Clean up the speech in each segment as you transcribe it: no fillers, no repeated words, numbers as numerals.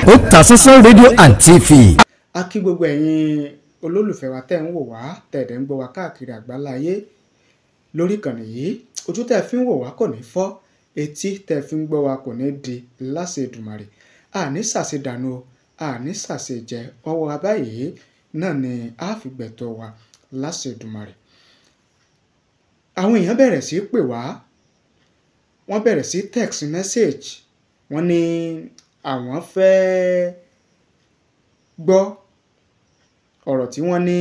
Otasansan rédíò and TV. A kí gbogbo ẹ̀yin olólùfẹ́ wa tẹ́ ń wò wá tẹ̀dẹ̀ ń gbọ́ wa káàkiri àgbáláyé lórí ìkànnì yìí. Ojú tẹ́ fi ń wò wá kò ní fọ́, etí tẹ́ fi ń gbọ́ wa kò ní di láṣẹ Èdùmàrè. Àní ṣàṣe dànù o, àní ṣàṣe jẹ ọwọ́ wa báyìí náà ni a fi gbẹ̀tọ̀ wa láṣẹ Èdùmàrè. Àwọn èèyàn bẹ̀rẹ̀ sí pè wá, wọ́n bẹ̀rẹ̀ sí text message, wọ́n ní àwọn fẹ́ gbọ́ ọ̀rọ̀ tí wọ́n ní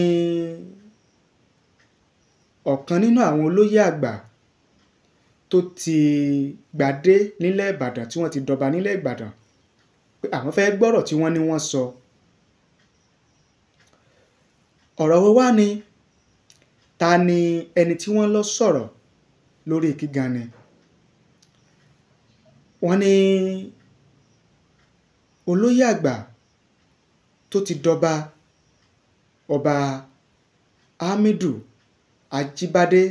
ọ̀kan nínú àwọn olóyè àgbà tó ti gbadé nílẹ̀ Ìbàdàn tí wọ́n ti dọba nílẹ̀ Ìbàdàn pé àwọn fẹ́ gbọ́rọ̀ tí wọ́n ní wọ́n sọ. Ọ̀rọ̀ wo wá ni? Ta ni ẹni tí wọ́n lọ sọ̀rọ̀ lórí kígan ni? Wọ́n ní olóyè àgbà tó ti dọba Ọba Hamidu Ajibade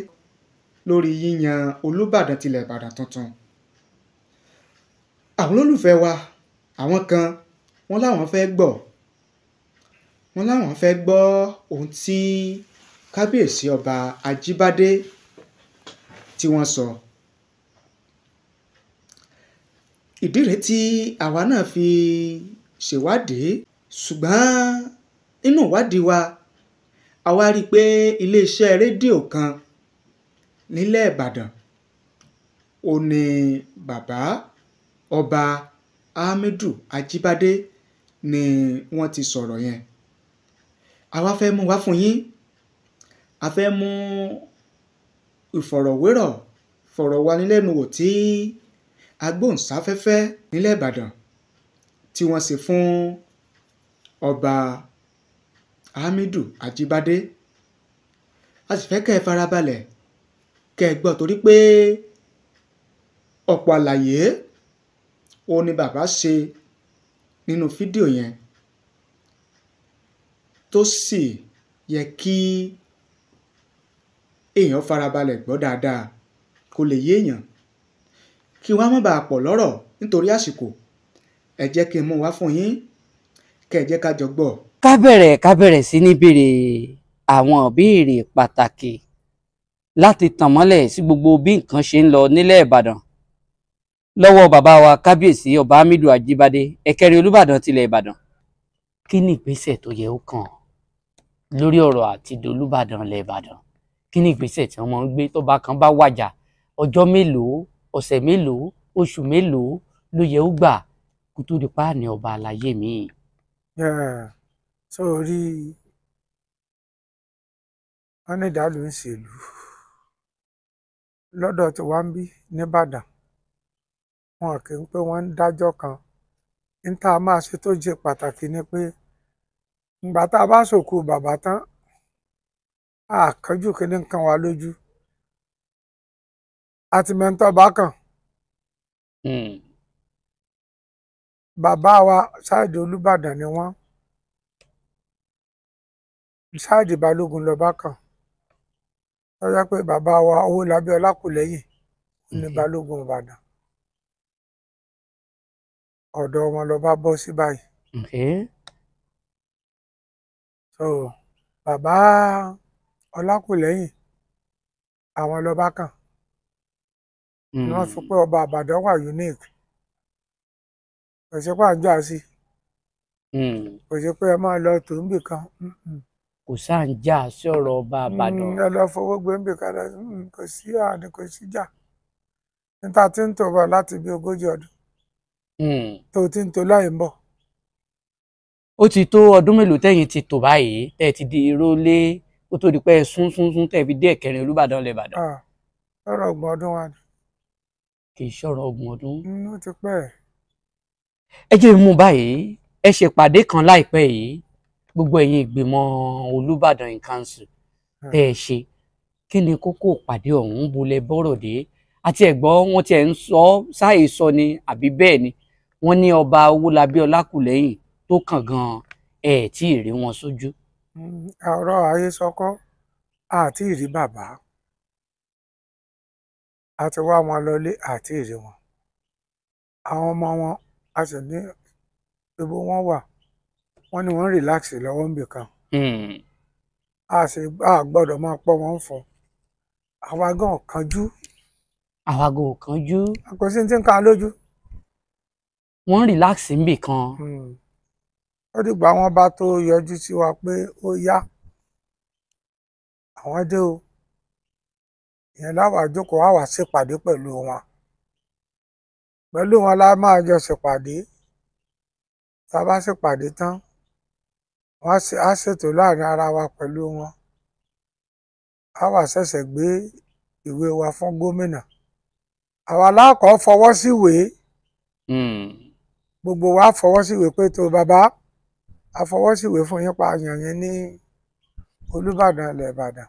lórí yíyan Olúbàdàn tilẹ̀ Ìbàdàn tuntun. Àwọn olólùfẹ́ wa, àwọn kan wọ́n láwọn fẹ́ gbọ́, wọ́n láwọn fẹ́ gbọ́ ohun tí kábíyèsí Ọba Ajibade tí wọ́n sọ. Ìdí rèé tí àwa náà fi ṣèwádìí, ṣùgbọ́n nínú ìwádìí wa a wá rí i pé iléeṣẹ́ rédíò kan nílẹ̀ Ìbàdàn ó ní bàbá Ọba Hamidu Ajibade ni wọ́n ti sọ̀rọ̀ yẹn. A wá fẹ́ mú wá fún yín, a fẹ́ mú ìfọ̀rọ̀wérọ̀ fọ̀rọ̀wánilẹ́nuwò tí agbóhùnsáfẹ́fẹ́ nílẹ̀ Ìbàdàn tí wọ́n ṣe fún Ọba Hamidu Ajibade. A sì fẹ́ kẹ́ ẹ farabalẹ̀ kẹ́ ẹ gbọ́, torí pé ọ̀pọ̀ àlàyé òun ni bàbá ṣe nínú fídíò yẹn tó sì yẹ kí èèyàn farabalẹ̀ gbọ́ dáadáa kó lè yé èèyàn, kí wọ́n má bàa pọ̀ lọ́rọ̀ nítorí àsìkò. Ẹ jẹ́ kí n mú wá fún yín, kẹ́ ẹ jẹ́ ká jọ gbọ́. Ká bẹ̀rẹ̀ sí ní béèrè àwọn ìbéèrè pàtàkì láti tàn mọ́lẹ̀ sí gbogbo bí nǹkan ṣe ń lọ nílẹ̀ Ìbàdàn lọ́wọ́ bàbá wa kábíyèsí Ọba Hamidu Ajibade, Ekeerin Olubadan tilẹ̀ Ìbàdàn. Kí ni ìgbésẹ̀ tó yẹ ó kàn lórí ọ̀rọ̀ àti d'Olúbàdàn ilẹ̀ Ìbàdàn? Kí ni ìgbésẹ̀ tí wọ́n máa ń gbé tó bá kan bá wàjà? Ọjọ́ mélòó, ọ̀sẹ̀ mélòó, oṣù mélòó ló yẹ ó gbà kó tó di páàní ọba àlàyé mi? Sórí wọn ní ìdálò ń ṣèlú lọ́dọ̀ tí wọ́n ń bí nìbàdàn, wọn kì í pé wọ́n ń dájọ́ kan. ní tá a máa ṣe tó jẹ́ pàtàkì ni pé ìgbà tá a bá sòkú bàbá tán, àkànjú kìíní kan wà lójú àti mẹ́ńtọ́ bá kàn. Bàbá wa ṣáàdì Olúbàdàn ni wọ́n, ṣáàdì Balógun lọ́ba kàn. Ó jẹ́ pé bàbá wa Owólabí Ọlákùlẹ́yìn ní Balógun Ìbàdàn, ọ̀dọ̀ wọn lọ́ba bọ́ sí báyìí. So bàbá Ọlákùlẹ́yìn àwọn lọ́ba kàn ni wọ́n sọ pé ọba Ìbàdàn wà unique. Kò sí pé à ń jà sí, kò sí pé ẹ máa lọ tó ń bì kan. Kò sáà ń jà sí ọ̀rọ̀ ọba Ìbàdàn. Ẹ lọ fowó gbé ń bì kan, kò sí àní, kò sí jà. Níta tí ń tò bọ̀ láti bí 40 ọdún tó ti ń tò láì ń bọ̀. Ó ti tó ọdún mélòó tẹ́yìn ti tò báyìí tẹ́ ti di iró lé kó tó di pé sún tẹ́ fi dé Ekeerin Olubadan ilẹ̀ Ìbàdàn? Ọ̀rọ̀ ọgbọ̀n ọdún wa ni. Kì í ṣọ̀rọ̀ ọgbọ̀n ọdún. Ó ti pẹ́. Ẹ jẹ́ mú báyìí, ẹ ṣèpàdé kan láìpẹ́ yìí, gbogbo ẹ̀yin ìgbìmọ̀ Olúbàdàn in council tẹ́ ẹ ṣe. Kí ni kókó ìpàdé ọ̀hún, bolẹ̀ bọ́rọ̀ dé? Àti ẹ̀gbọ́n wọn tiẹ̀ ń sọ sáì sọ ni àbí bẹ́ẹ̀ ni? Wọ́n ní ọba Owólabí Ọlákùlẹ́yìn tó kàn gan-an ẹ̀ tí ì rí wọn sójú. Ọ̀rọ̀ ayé sọkọ́ àti ìrí bàbá, àti wá wọn lọlé àti ìrí wọn. Àwọn ọmọ wọn a sì ní ibo wọ́n wà wọ́n ní wọ́n relax lọ́wọ́ níbì kan a gbọ́dọ̀ máa pọ́ wọn fún àwa gan kánjú. àwa gan ò kánjú. kò sí ti ń ka lójú. wọ́n relax níbì kan. ó dìgbà wọn bá tó yọjú sí wa pé ó yá àwọn dé o ìyẹn láwàá jókòó wá wá ṣèpàdé pẹ̀lú wọn la máa jọ ṣèpàdé tá a bá ṣèpàdé tán wọ́n á ṣètò láàrin ara wa pẹ̀lú wọn á wá ṣẹ̀ṣẹ̀ gbé ìwé wa fún gómìnà àwa lákọ̀ọ́ fọwọ́ síwèé gbogbo wa fọwọ́ síwèé pé tó bàbá a fọwọ́ síwèé fún yín pa àyàn yín ní Olúbàdàn ilẹ̀ Ìbàdàn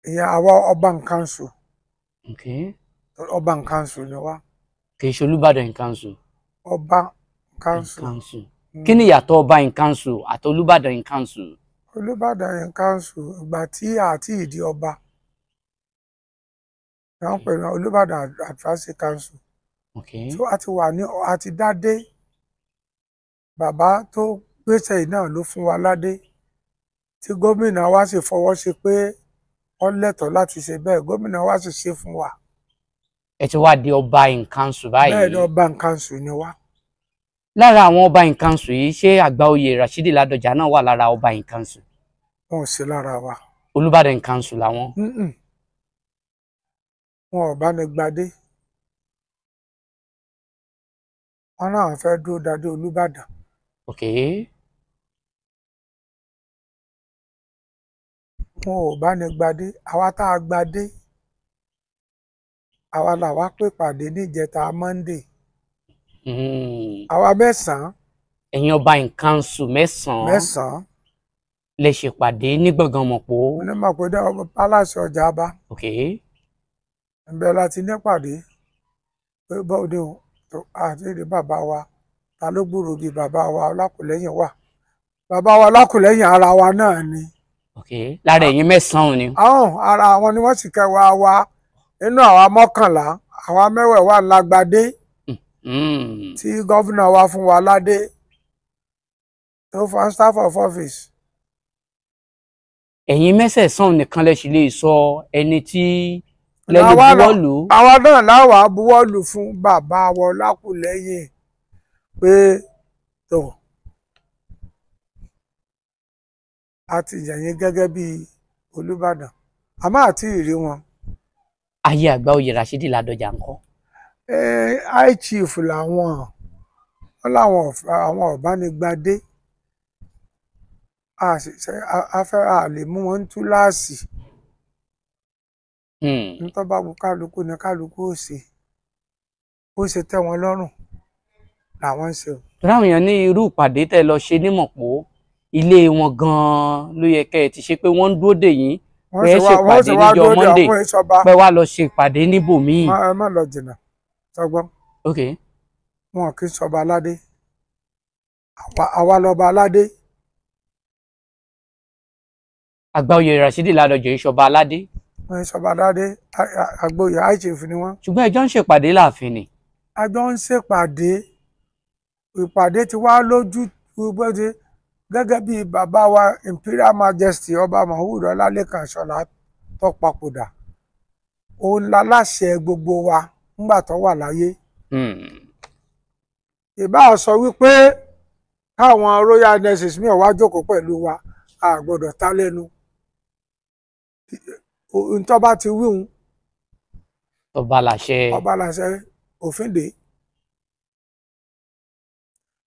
ìyẹn àwa ọba nkanṣu ọba nkanṣu ni wá. kì í ṣe Olúbàdàn nkanṣu. ọba nkanṣu. kí ni ìyàtọ̀ ọba nkanṣu àti Olúbàdàn nkanṣu? Olúbàdàn nkanṣu ìgbà tí àti ìdí ọba wọ́n pè ní Olúbàdàn advisory council. so a ti dádé bàbá tó gbéṣẹ́ yìí náà ló fún wa ládé tí gómìnà wa sì fọwọ́ sí pé wọ́n lẹ́tọ̀ọ́ láti ṣe bẹ́ẹ̀ gómìnà wa sì ṣe fún wa. ẹ ti wá di ọba nkanṣu báyìí. bẹ́ẹ̀ ni ọba nkanṣu ni wá. lára àwọn ọba nkanṣu yìí ṣé Àgbàoyè Rashidi Ladoja náà wà lára ọba nkanṣu? wọn ò sí lára wa. Olúbàdàn nkanṣu làwọn. wọn ò bá ní gbadé wọn náà fẹ́ dúró dádé Olúbàdàn. wọn ò bá ní gbadé àwa tá a gbadé àwa làwa pè pàdé níjẹta Monday àwa mẹ́sàn-án. ẹ̀yin ọba nkanṣu mẹ́sàn-án lè ṣèpàdé ní gbọ̀ngàn Mọ̀pó. ní Mọ̀pó dé pálásì ọjà bá. ìbẹ̀ láti nípàdé pé bọ́ọ̀dé àti èdè bàbá wa ta ló gbúrò bíi bàbá wa Ọlákùlẹ́yìn wà bàbá wa Ọlákùlẹ́yìn ara wa náà ni. lára ẹ̀yin mẹ́sàn-án ni. ara wọn ni wọ́n sì kẹwàá wa nínú àwa mọ́kànlá àwa mẹ́wẹ̀ẹ̀wá ńlá gbadé tí gọ́fúnà wa fún wa ládé tó fún staff of office. ẹ̀yin mẹ́sẹ̀ẹ̀sán nìkan lẹ sì lè sọ ẹni tí lẹ́nu buwọ́lù. àwa náà láwàá buwọ́lù fún bàbá wa Ọlákùlẹ́yìn pé tó a ti yẹ̀yìn gẹ́gẹ́ bí Olúbàdàn àmọ́ àti ìrí wọn. ayé Àgbàoyè Rashidi Ladoja ńkọ́? High Chief làwọn àwọn ọ̀bánigbadé a lè mú wọn túláàsì nítorí bá wù kálukú ni kálukú ó ṣe tẹ́ wọn lọ́rùn làwọn ń ṣe o. ráwọn èèyàn ní irú ìpàdé tẹ́ lọ ṣe ní Mọ̀pó ilé wọn gan-an ló yẹ kẹ́ ẹ ti ṣe pé wọ́n ń dúró dè yín pé ẹ ṣèpàdé níjọ́ Monday pé wá lọ ṣe ìpàdé níbòmíì. ẹ má lọ jìnnà sọgbọ́n. wọn kì í ṣọba aládé àwa lọba aládé. Àgbàoyè Rashidi Ladoja ìṣọba aládé. wọn ìṣọba aládé Àgbàoyè High Chief ni wọn. ṣùgbọ́n ẹjọ́ ń ṣèpàdé láàfin ni. àjọ ń ṣèpàdé ìpàdé ti wá lójú gẹ́gẹ́ bí bàbá wa Imperial Majesty Ọba Hamidu Ọlálékan Ṣọlá tó papòdà òun láláṣẹ gbogbo wa nígbà tó wà láyé. ìbá sọ wípé káwọn royal nurses mi ò wá jókòó pẹ̀lú wa a gbọ́dọ̀ ta lẹ́nu ntọ́ bá ti wíhun ọba làṣẹ òfin dè.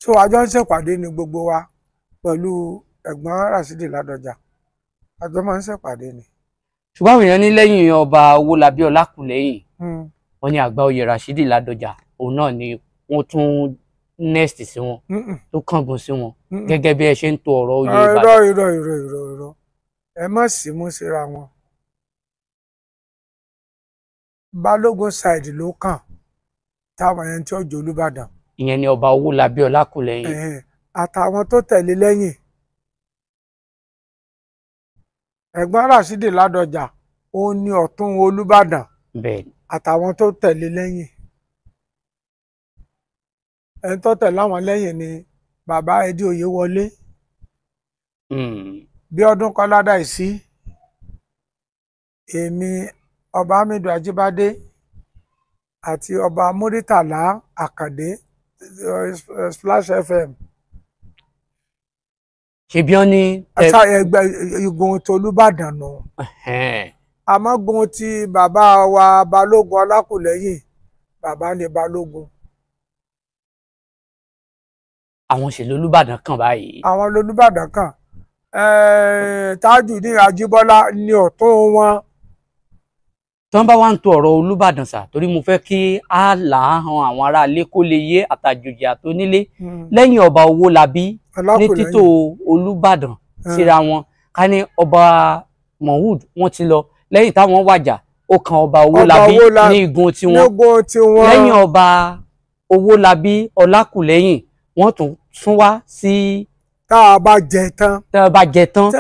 so àjọ ń ṣèpàdé ní gbogbo wa pẹ̀lú ẹ̀gbọ́n Rashidi Ladoja àjọ máa ń ṣèpàdé ni. ṣùgbọ́n àwọn èèyàn ní lẹ́yìn ọba Owólabí Ọlákùlẹ́yìn wọ́n ní Àgbàoyè Rashidi Ladoja òun náà ni wọ́n tún next sí wọn tó kángun sí wọn gẹ́gẹ́ bí ẹ ṣe ń to ọ̀rọ̀ oyè Ìbàdàn. irọ́ ẹ má sì mú síra wọn. Balógun side ló kàn táwọn ẹni tí ó jẹ́ Olúbàdàn. ìyẹn ni ọba Owólabí Ọlákùlẹ́yìn. àtàwọn tó tẹ̀lé lẹ́yìn ẹ̀gbọ́n Rashidi Ladoja òun ni Ọ̀tún Olúbàdàn àtàwọn tó tẹ̀lé lẹ́yìn ẹni tó tẹ̀lé àwọn lẹ́yìn ni bàbá Ẹdí Oyèwọlé, bí ọdún Kọ́ládà ìsí, èmi Ọba Hamidu Ajibade àti Ọba Muritala Àkàndé Splash FM. ṣe bí wọ́n ní. àṣà ẹgbẹ́ igun t'Olúbàdàn nù. àmọ́ gun ti bàbá wa Balógun Ọlákùlẹ́yìn, bàbá ni Balógun. àwọn òṣèlú Olúbàdàn kan báyìí. àwọn Olúbàdàn kan Tajudeen Ajíbọ́lá ni ọ̀tún wọn. tí wọ́n bá wá ń to ọ̀rọ̀ Olúbàdàn sà, torí mo fẹ́ kí á là á han àwọn aráalé kó lè yé àtàjòjì àtónílé lẹ́yìn ọba Owólabí ní títò Olúbàdàn síra wọn. ká ní ọba Mohud wọ́n ti lọ, lẹ́yìn táwọn wàjà ó kan ọba Owólabí ní igun tiwọn. lẹ́yìn ọba Owólabí Ọlákùlẹ́yìn wọ́n tún wá sí. tá a bá jẹ tán.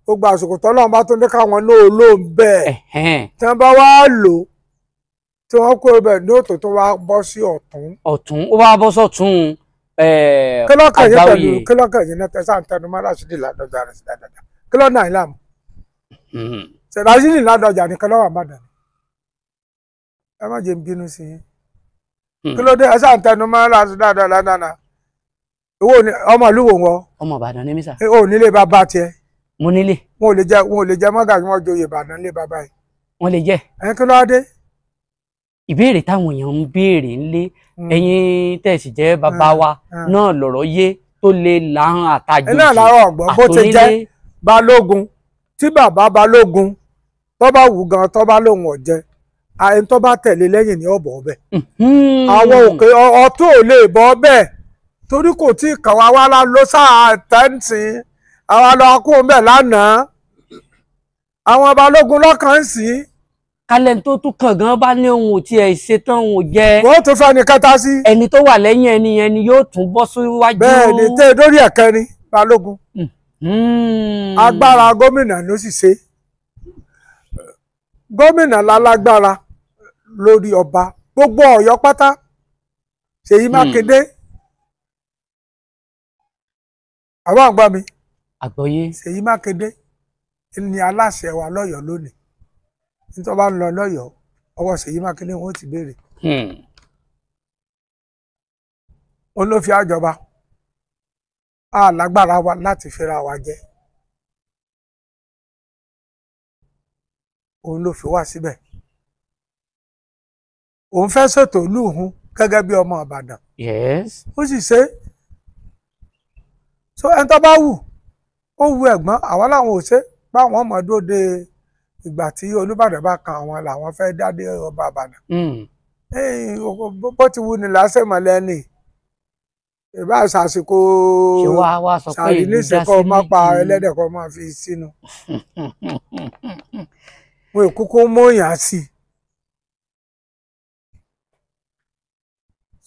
gbogbo àsìkò tọ́lọ́run bá tún ní káwọn ló ń bẹ́ẹ̀. tí wọ́n bá wá lò tí wọ́n kó ibẹ̀ ní òtò tó wá bọ́ sí ọ̀tún. ó wá bọ́ sọ̀tún Àgbáòye. kílọ̀kàn yìí náà tẹ̀sán tẹnumọ́ Rashidi Ladoja rẹ̀ sí dáadáa. kílọ̀ náà ìlàmù. Rashidi Ladoja ní kílọ̀ wà Ìbàdàn. ẹ má jẹ́ ń bínú sí i. kílódé ẹ sáà tẹnumọ́ Rashidi dáadáa. owó ni ọmọ ìlú wò wọ́n. ọmọ Ìbàdàn ní mísà. ó nílé bàbá tiẹ̀. mo nílé. wọn ò lè jẹ mọ́gà kí wọ́n joyè Ìbàdàn lé bàbá yìí. wọ́n lè jẹ́. kí ló dé. ìbéèrè táwọn èèyàn ń béèrè ńlé ẹ̀yin tẹ̀sí jẹ́ bàbá wa náà lọ̀rọ̀ yé tó lè láhàn àtàjòjì. ẹ náà láàárọ̀ ọ̀gbọ́n bó ti jẹ́ Balógun tí bàbá Balógun tó bá wù gan tó bá lóun ọ̀jẹ́ ẹni tó bá tẹ̀lé lẹ́yìn ní ọ̀bọ̀ ọbẹ̀. àwọn òkè ọ̀tún ò lè bọ́ ọbẹ̀ torí kò tí ì kàn wá ló sáà tẹ́ǹtì àwọn lọ kó mbẹ lánàá àwọn Balógun lọ́kàn sí. kálẹ̀ tó tún kàn gan bá ní ohun tí ẹ̀ ṣetán òun jẹ́. wọ́n tún fẹ́ ni kẹta sí. ẹni tó wà lẹ́yìn ẹni yóò tún bọ́ síwájú. bẹ́ẹ̀ ni tẹ́ dórí ẹ̀kẹrin Balógun. agbára gómìnà ló sì ṣe. gómìnà lálágbára lórí ọba gbogbo Ọ̀yọ́ pátá Ṣèyí Mákindé. àwọn àgbà mi. àgbọ́yé. Ṣèyí Mákindé ni aláṣẹ wa lọ́yọ̀ọ́ lónìí nítorí bá ń lọ lọ́yọ̀ọ́ ọwọ́ Ṣèyí Mákindé wọn ó ti béèrè. òun ló fi àjọba a lágbára wa láti fira wa jẹ òun ló fi wá síbẹ̀ òun fẹ́ ṣètò ìlú òun gẹ́gẹ́ bí ọmọ Ìbàdàn. yes. ó sì ṣe so ẹni tó bá wù ó wu ẹ̀gbọ́n àwọn làwọn ò ṣe báwọn ọmọ dúró de ìgbà tí Olúbàdàn bá kan àwọn làwọn fẹ́ dádé ọba Ìbàdàn. bó ti wù ní lásẹ̀ mọ́lẹ́ ni ìbá ṣàṣìkò ṣàdíníṣẹ́ kọ́ má pa ẹlẹ́dẹ̀ kọ́ máa fi sínú. wọn ò kúkú mọ̀ọ́yàn sí i.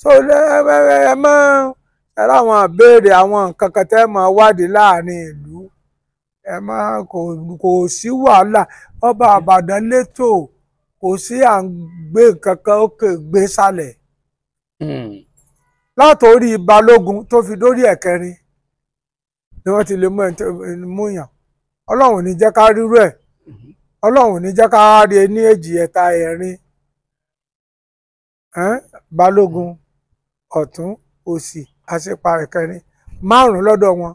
so ẹ mọ́ ẹ láwọn àbẹ̀rẹ̀ àwọn nǹkan kan tẹ́ mọ̀ wádìí láàrin ìlú ẹ má kò sí wàhálà ọba Ìbàdàn létò kò sí à ń gbé nǹkan kan òkè gbé sálẹ̀ látòrí Balógun tó fi dórí ẹ̀kẹrin ni wọ́n ti lè mú yàn Ọlọ́run ní jẹ́ ká rírú ẹ̀ Ọlọ́run ní jẹ́ ká rí ní èjì ẹ̀ta ẹ̀rin Balógun ọ̀tún òsì àṣepa ẹ̀kẹrin márùn lọ́dọ̀ wọn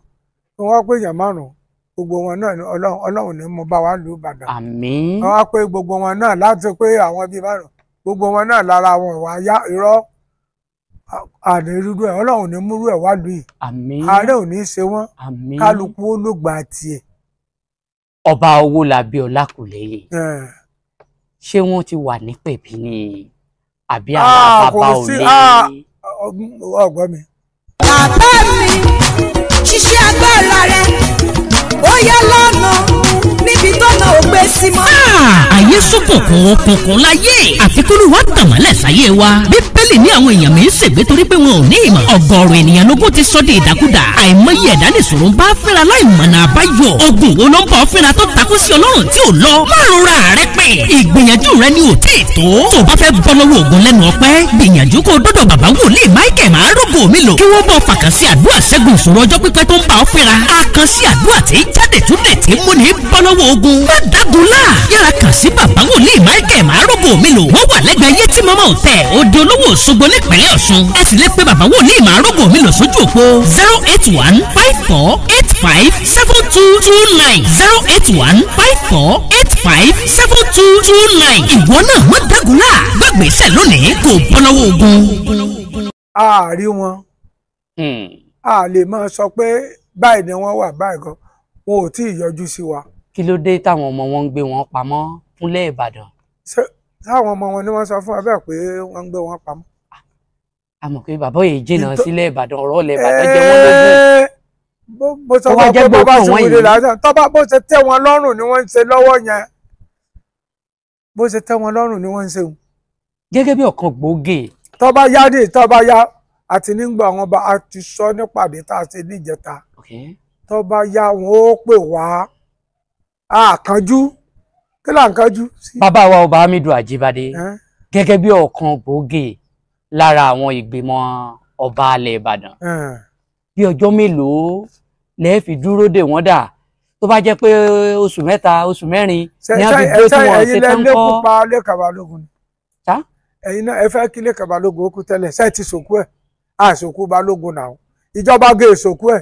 ni wọ́n pè yàn márùn gbogbo wọn náà ni Ọlọ́run ní mo bá wa lù Ìbàdàn. àmín. wọ́n wá pé gbogbo wọn náà láti pé àwọn bíi márùn gbogbo wọn náà lára wọn wà yá irọ́ àní rúdú ẹ̀ Ọlọ́run ní múrú ẹ̀ wá lù yìí. àmín. ààrẹ ò ní í ṣe wọ́n. àmín. kálukú ó ló gbà tiẹ̀. ọba Owólabí Ọlákùlẹ́yìn ṣé wọ́n ti wà ní pẹ̀bí ni àbí àwọn bàbá ò lè. ọgbọ́n mi. bàbá mi ṣiṣẹ́ agbára rẹ̀ ó yẹ lọ́nà níbi tọ́nà ò gbé sí mọ́. ayé sọ́kùnkùn òkùnkùn láyé àfikún wa tàn mọ́lẹ̀ sáyé wa bíbélì sì ní àwọn èèyàn mi ń ṣègbé torí pé wọn ò ní ìmọ̀. ọ̀gọ̀ọ̀rọ̀ ènìyàn lógún ti sọ di ìdákúdà. àìmọye ẹ̀dá lè sọ̀rọ̀ ń bá fẹ́ra láìmọ̀nà àbáyọ. ogun wo ló ń bọ̀ fẹ́ra tó takú sí ọlọ́run tí ò lọ. má rora rẹ pé ìgbìyànjú rẹ ni ò tí ì tó. tó o bá fẹ́ bọ́ lọ́wọ́ ogun lẹ́nu ọpẹ́ gbìyànjú kó dọ́dọ̀ bàbá wòlíì Michael máa rògbò mi lò. kí wọ́n bọ̀ fàkànsí àdúrà ṣẹ́gun ìṣòro ọjọ́ pípẹ́ tó ń bá ọ fẹ́ra. àkànsí àdúrà tí jáde tún lè tí mú ní bọ́ lọ́wọ́ ogun. má dágunlá yára kàn sí bàbá wòlíì Michael máa rògbò mi lò. wọ́n wà lẹ́gbẹ̀ẹ́ yé tí mọ́mọ́ ò tẹ̀ òde olówó Òṣogbo nípínlẹ̀ Ọ̀ṣun. ẹ sì lè pe bàbá wòlíì máa rògbò mi lò sójú òpó 08154857229 08154857229. ìwọ náà má dágunlá gbàgbésẹ̀ lónìí kò bọ́ lọ́wọ́ ogun. a rí wọn a lè máa sọ pé báyìí ni wọ́n wà báyìí gan wọn ò tí ì yọjú sí wa. kí ló dé táwọn ọmọ wọn ń gbé wọn pamọ́ fúnlẹ̀ Ìbàdàn. táwọn ọmọ wọn ni wọ́n sọ fún wa bẹ́ẹ̀ pé wọ́n ń gbé wọn pamọ́. a mọ̀ pé bàbá yìí jìnnà sílẹ̀ Ìbàdàn ọ̀rọ̀ ilẹ̀ Ìbàdàn jẹ́ wọ́n lógún. bó sọ fún wa pé bàbá sì wọlé lásán tọ́ba bó ṣe tẹ́ wọn lọ́rùn ni wọ́n ń ṣe lọ́wọ́ yẹn bó ṣe tẹ́ wọn lọ́rùn ni wọ́n ń ṣe. gẹ́gẹ́ bí ọ̀kan gbòógì. tọ́ba yá dé tọ́ba yá àti nígbà wọn bá a ti sọ nípàdé tá a ṣe níjẹta tọ́ba yá wọn ó pè wá àkànjú kí là ń kánjú. bàbá wa Ọba Hamidu Ajibade gẹ́gẹ́ bí ọ̀kan gbòógì lára àwọn ìgbìmọ̀ ọba alẹ̀ Ìbàdàn bí ọjọ́ mélòó lẹ́ẹ̀ fi dúró dè wọ́n dà tó bá jẹ́ pé oṣù mẹ́ta oṣù mẹ́rin ni a fi dúró tí wọ́n ṣe tán kọ́. ẹ̀yin lẹ́nu pupa Lékan Balógun ni ẹ̀yin náà ẹ fẹ́ kí Lékan Balógun ó kú tẹ́lẹ̀ ṣe ti sòkú ẹ̀ àṣòkú Balógun náà ìjọba gé ìsòkú ẹ̀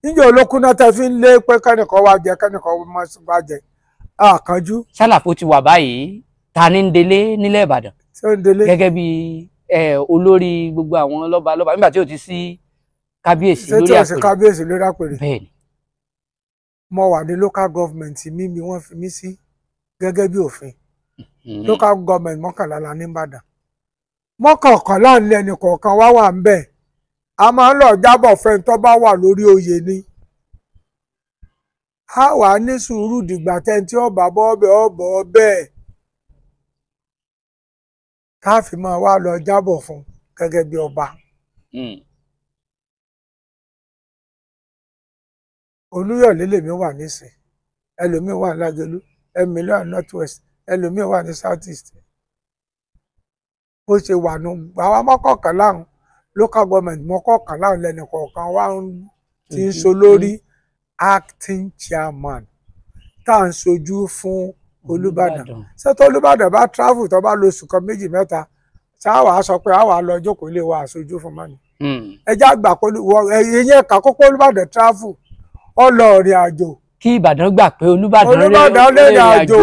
níjẹ́ olókùn náà tẹ́ fi ń lé pé kẹ́nìkan wá jẹ kẹ́nìkan wá jẹ àkànjú. sálàfo ti wà báyìí ta ní ń délé nílẹ̀ Ìbàdàn gẹ́gẹ́ bí olórí gbogbo àwọn lọ́balọ́ba nígbà tí ò ti sí kábíyèsí lórí àpèrè. ṣé tí ò sí kábíyèsí lórí àpèrè. bẹ́ẹ̀ni. mo wà ní local government mi bí wọ́n fi mí sí gẹ́gẹ́ bí òfin local government mọ́kànlá la ní Ìbàdàn mọ́kànlá ní ẹnì kọ̀ọ̀kan wá wà ń bẹ̀ a máa ń lọ jábọ̀ fẹ́ tó bá wà lórí oyè ni a wà ní sùúrù dìgbà tẹ́ntí ọba bọ́ bẹ́ẹ̀ ká fi máa wá lọ jábọ̀ fún gẹ́gẹ́ bí ọba. Olúyọ̀lé lèmi wà nísìn ẹlòmíín wà ní Lágelú ẹlòmíín wà ní North West ẹlòmíín wà ní South East bó ṣe wà nù àwọn mọ́kànlá local government mọ́kànlá lẹ́nu kọ̀ọ̀kan wá ti ń so lórí acting chairman tá à ń sojú fún Olúbàdàn ṣé tó Olúbàdàn bá travel tó bá lo oṣù kan méjì mẹ́ta ṣáà wàá sọ pé àwa lọ jókòó lè wà aṣojú fún mọ́ni ẹjẹ́ àgbà pé ẹ̀yìn ẹ̀ka kókó Olúbàdàn travel ó lọ ìrìn àjò. kí Ìbàdàn gbà pé Olúbàdàn lè rìn àjò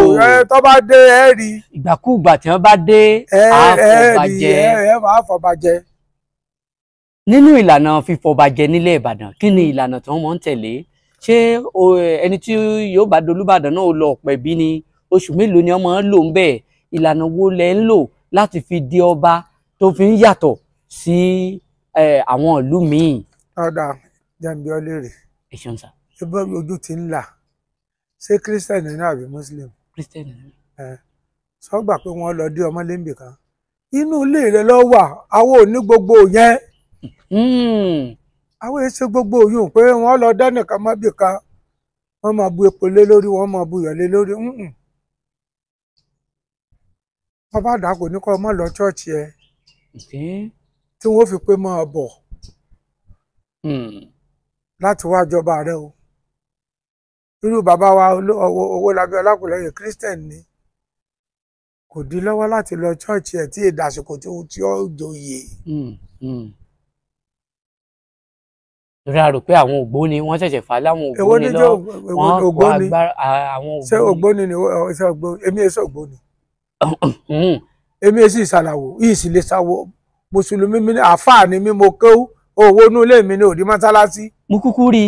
tó bá dé ẹ rí. ìgbàkúùgbà tí wọ́n bá dé àfọ̀bàjẹ́. nínú ìlànà fífọbàjẹ́ nílẹ̀ Ìbàdàn kí ni ìlànà tí wọ́n mọ̀ ń tẹ̀lé ṣé ẹni tí yóò bá dolúbàdàn náà lọ ọ̀pẹ̀ bí ni oṣù mélòó ni wọ́n máa ń lò ń bẹ̀ ìlànà wo lẹ ń lò láti fi di ọba tó fi ń yàtọ̀ sí àwọn ìlú míì. ọ̀dà jẹ́ǹbí ọlẹ́rẹ̀. ẹ̀ṣọ́n sá. ṣé ojú ti ń là ṣé kírísítẹ̀nì náà àbí mùsùlùmí. kírísítẹ̀nì. sọ́gbà pé wọ́n lọ dé ọmọ lẹ́ńbì kan inú ilé rẹ lọ wà àwọn ò ní gbogbo yẹn. àwọn èsì gbogbo yòó pé wọ́n lọ dánìkan mọ́bì kan wọ́n máa bu epo lé lórí wọ́n máa bu iyọ̀ lé lórí. bàbá àdàkọ ní kọ́ ọmọ lọ ṣọ́ọ̀ṣì ẹ tí wọ́n fi pé máa bọ̀ láti wá jọba rẹ o. irú bàbá wa Owólabí Ọlákùlẹ́yìn Christian ni kò dí lọ́wọ́ láti lọ ṣọ́ọ̀ṣì ẹ̀ tí ìdásìkò tí ó joyè. torí a rò pé àwọn ògbóni wọ́n ṣẹ̀ṣẹ̀ fà láwọn ògbóni lọ wọ́n kó agbára àwọn ògbóni. ṣé ògbóni ni ṣé ògbóni èmi èso ògbóni èmi èsì ìsàlàwò yìí sì lè sáwọ mùsùlùmí mi ní àáfàá ni mi mo kéwú owó inú ilé mi ní òdi mọ́sálásí. mo kúkú rí